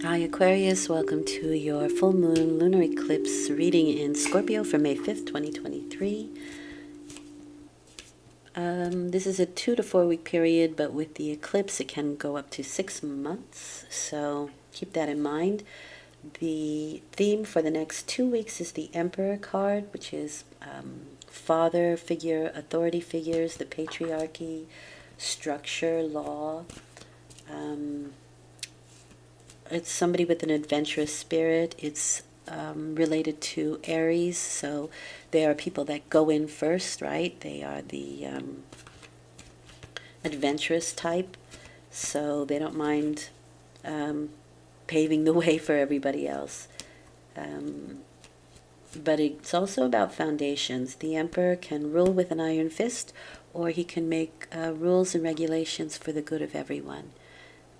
Hi Aquarius, welcome to your full moon lunar eclipse reading in Scorpio for May 5th, 2023. This is a 2 to 4 week period, but with the eclipse it can go up to 6 months, so keep that in mind. The theme for the next 2 weeks is the Emperor card, which is father figure, authority figures, the patriarchy, structure, law. It's somebody with an adventurous spirit. It's related to Aries, so they are people that go in first, right? They are the adventurous type, so they don't mind paving the way for everybody else. But it's also about foundations. The Emperor can rule with an iron fist, or he can make rules and regulations for the good of everyone.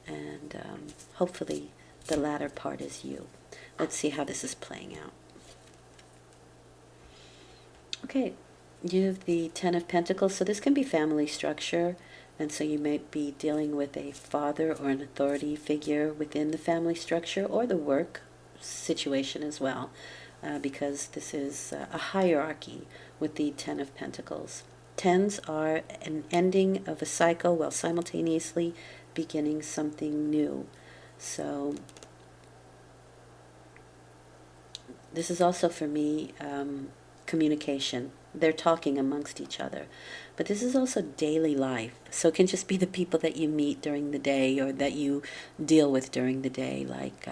And hopefully the latter part is you. Let's see how this is playing out. Okay, you have the Ten of Pentacles, so this can be family structure, and so you might be dealing with a father or an authority figure within the family structure or the work situation as well, because this is a hierarchy with the Ten of Pentacles. Tens are an ending of a cycle while simultaneously beginning something new. So this is also for me communication. They're talking amongst each other. But this is also daily life. So it can just be the people that you meet during the day or that you deal with during the day, like,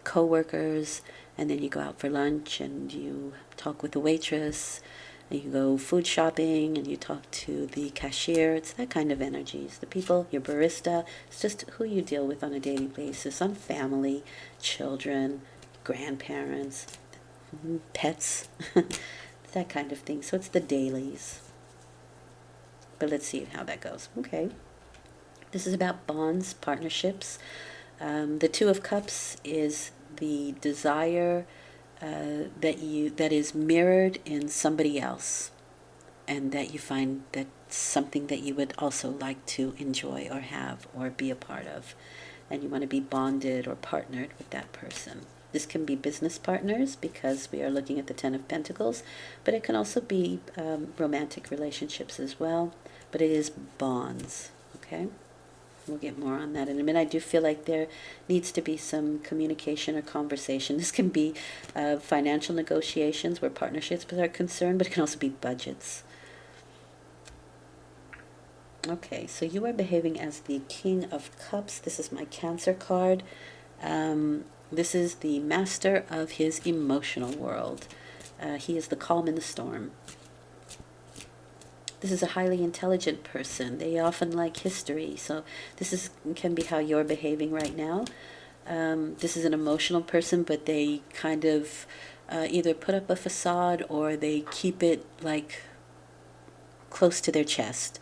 co-workers, and then you go out for lunch and you talk with the waitress, and you go food shopping and you talk to the cashier. It's that kind of energy. It's the people, your barista. It's just who you deal with on a daily basis, on family, children, grandparents, pets, that kind of thing. So it's the dailies. But let's see how that goes. Okay. This is about bonds, partnerships. The Two of Cups is the desire that is mirrored in somebody else, and that you find that something that you would also like to enjoy or have or be a part of, and you want to be bonded or partnered with that person. This can be business partners because we are looking at the Ten of Pentacles, but it can also be romantic relationships as well, but it is bonds, okay? We'll get more on that in a minute. I do feel like there needs to be some communication or conversation. This can be financial negotiations where partnerships are concerned, but it can also be budgets. Okay, so you are behaving as the King of Cups. This is my Cancer card. This is the master of his emotional world. He is the calm in the storm. This is a highly intelligent person. They often like history, so can be how you're behaving right now. This is an emotional person, but they kind of either put up a facade or they keep it like close to their chest.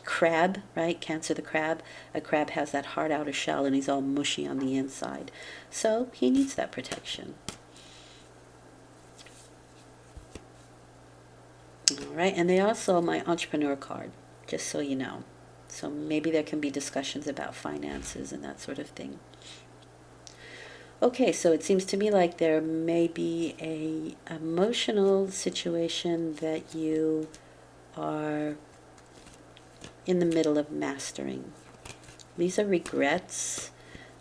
Crab, right? Cancer the crab. A crab has that hard outer shell and he's all mushy on the inside. So he needs that protection. All right, and they also my entrepreneur card, just so you know. So maybe there can be discussions about finances and that sort of thing. Okay, so it seems to me like there may be a emotional situation that you are in the middle of mastering. These are regrets.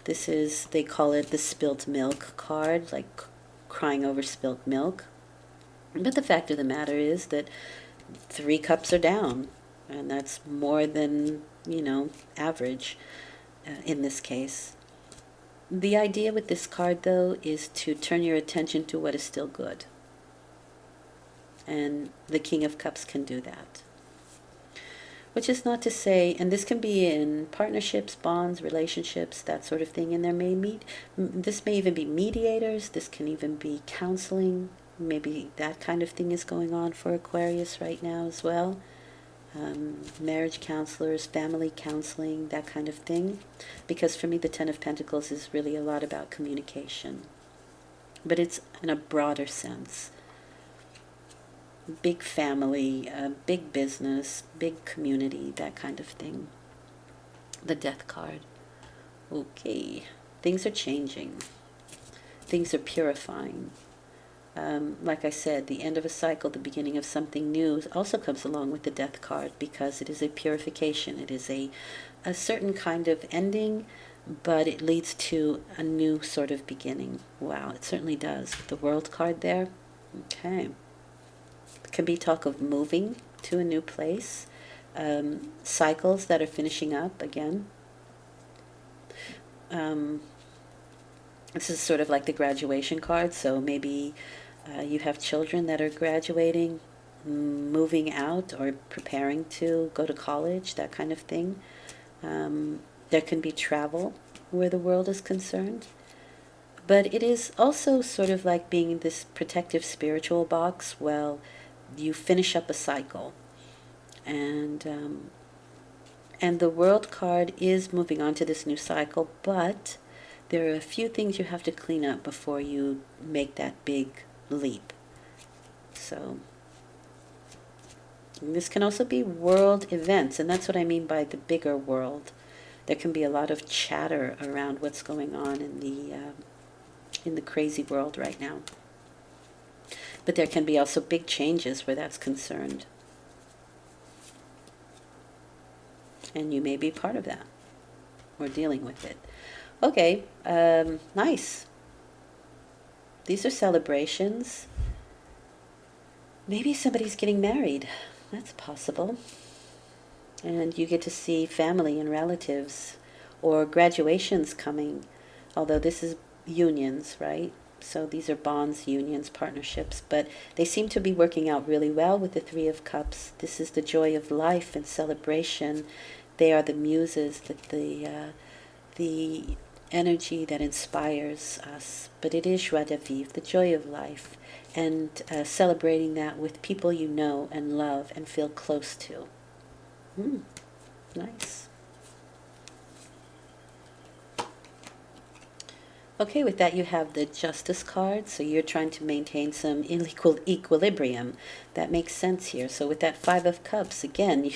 This is, they call it the spilt milk card, like crying over spilt milk. But the fact of the matter is that 3 cups are down, and that's more than, average in this case. The idea with this card, though, is to turn your attention to what is still good. And the King of Cups can do that. Which is not to say, and this can be in partnerships, bonds, relationships, that sort of thing, and this may even be mediators, this can even be counseling. Maybe that kind of thing is going on for Aquarius right now as well. Marriage counselors, family counseling, that kind of thing. Because for me, the Ten of Pentacles is really a lot about communication. But it's in a broader sense. Big family, big business, big community, that kind of thing. The Death card. Okay, things are changing. Things are purifying. Like I said, the end of a cycle, the beginning of something new also comes along with the Death card, because it is a purification. It is a certain kind of ending, but it leads to a new sort of beginning. Wow, it certainly does. The World card there. Okay. It can be talk of moving to a new place. Cycles that are finishing up again. This is sort of like the graduation card, so maybe you have children that are graduating, moving out, or preparing to go to college, that kind of thing. There can be travel where the world is concerned. But it is also sort of like being in this protective spiritual box. Well, you finish up a cycle. And the World card is moving on to this new cycle, but there are a few things you have to clean up before you make that big leap. So this can also be world events, and that's what I mean by the bigger world. There can be a lot of chatter around what's going on in the crazy world right now. But there can be also big changes where that's concerned. And you may be part of that, or dealing with it. Okay, nice. These are celebrations. Maybe somebody's getting married. That's possible. And you get to see family and relatives, or graduations coming, although this is unions, right? So these are bonds, unions, partnerships, but they seem to be working out really well with the Three of Cups. This is the joy of life and celebration. They are the muses, the energy that inspires us. But it is joie de vivre, the joy of life, and celebrating that with people you know and love and feel close to. Nice. Okay, with that you have the Justice card, so you're trying to maintain some equilibrium. That makes sense here. So with that Five of Cups, again,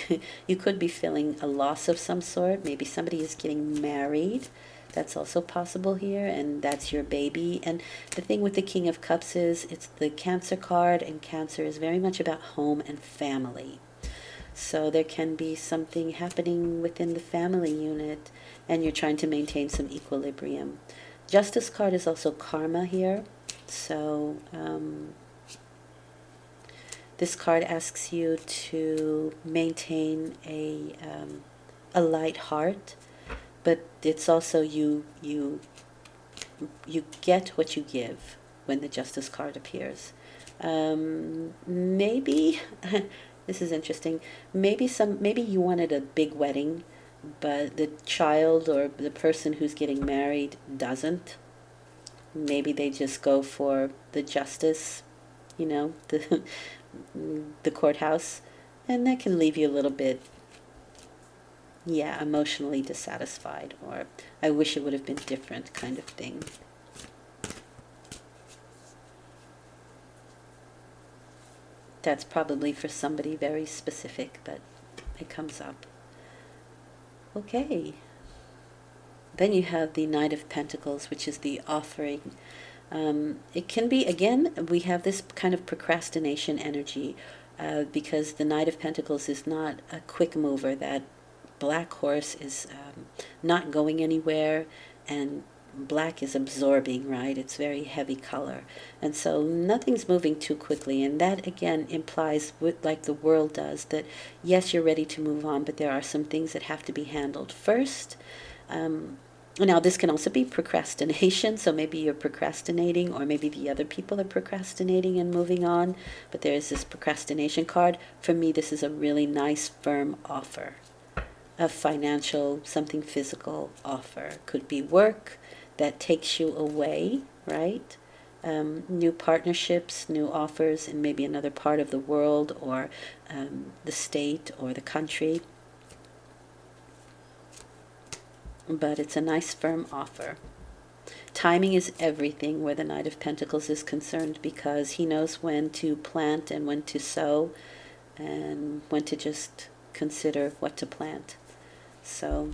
you could be feeling a loss of some sort. Maybe somebody is getting married. That's also possible here, and that's your baby. And the thing with the King of Cups is it's the Cancer card, and Cancer is very much about home and family. So there can be something happening within the family unit, and you're trying to maintain some equilibrium. Justice card is also karma here. So this card asks you to maintain a light heart, but it's also you get what you give when the Justice card appears. Maybe this is interesting. Maybe you wanted a big wedding, but the child or the person who's getting married doesn't. Maybe they just go for the justice, the courthouse, and that can leave you a little bit, emotionally dissatisfied, or I wish it would have been different kind of thing. That's probably for somebody very specific, but it comes up. Okay. Then you have the Knight of Pentacles, which is the offering. It can be, again, we have this kind of procrastination energy because the Knight of Pentacles is not a quick mover. That black horse is not going anywhere, and black is absorbing, right? It's very heavy color. And so nothing's moving too quickly. And that, again, implies, like the world does, that yes, you're ready to move on, but there are some things that have to be handled first. Now, this can also be procrastination. So maybe you're procrastinating, or maybe the other people are procrastinating and moving on. But there is this procrastination card. For me, this is a really nice, firm offer. A financial, something physical offer. Could be work that takes you away, right? New partnerships, new offers in maybe another part of the world, or the state or the country. But it's a nice firm offer. Timing is everything where the Knight of Pentacles is concerned, because he knows when to plant and when to sow, and when to just consider what to plant. So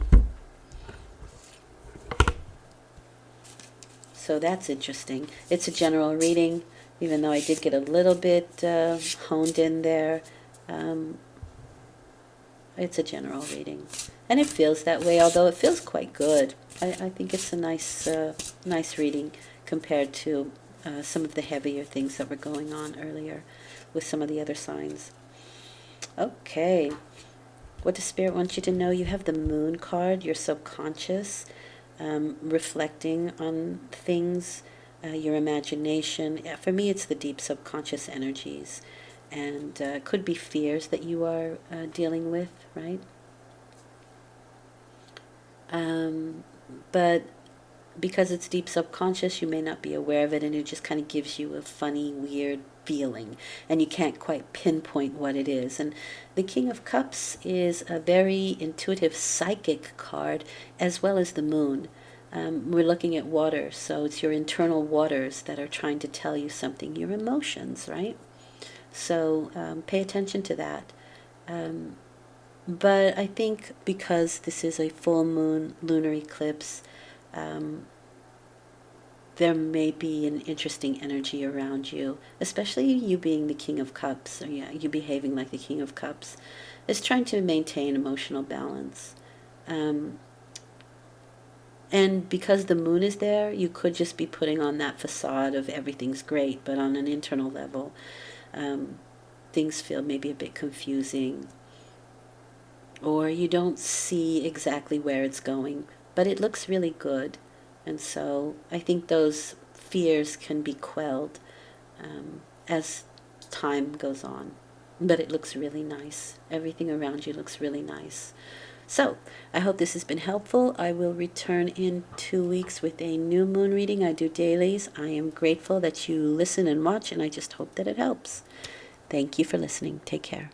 So that's interesting. It's a general reading, even though I did get a little bit honed in there. It's a general reading. And it feels that way, although it feels quite good. I think it's a nice reading compared to some of the heavier things that were going on earlier with some of the other signs. Okay. What does Spirit want you to know? You have the Moon card, your subconscious, reflecting on things, your imagination. For me, it's the deep subconscious energies. And could be fears that you are dealing with, right? But because it's deep subconscious, you may not be aware of it, and it just kind of gives you a funny, weird feeling, and you can't quite pinpoint what it is. And the King of Cups is a very intuitive, psychic card, as well as the Moon. We're looking at water, so it's your internal waters that are trying to tell you something, your emotions, right? So pay attention to that. But I think because this is a full moon lunar eclipse, there may be an interesting energy around you, especially you being the King of Cups, or you behaving like the King of Cups, is trying to maintain emotional balance. And because the moon is there, you could just be putting on that facade of everything's great, but on an internal level, things feel maybe a bit confusing, or you don't see exactly where it's going, but it looks really good. And so I think those fears can be quelled as time goes on. But it looks really nice. Everything around you looks really nice. So I hope this has been helpful. I will return in 2 weeks with a new moon reading. I do dailies. I am grateful that you listen and watch, and I just hope that it helps. Thank you for listening. Take care.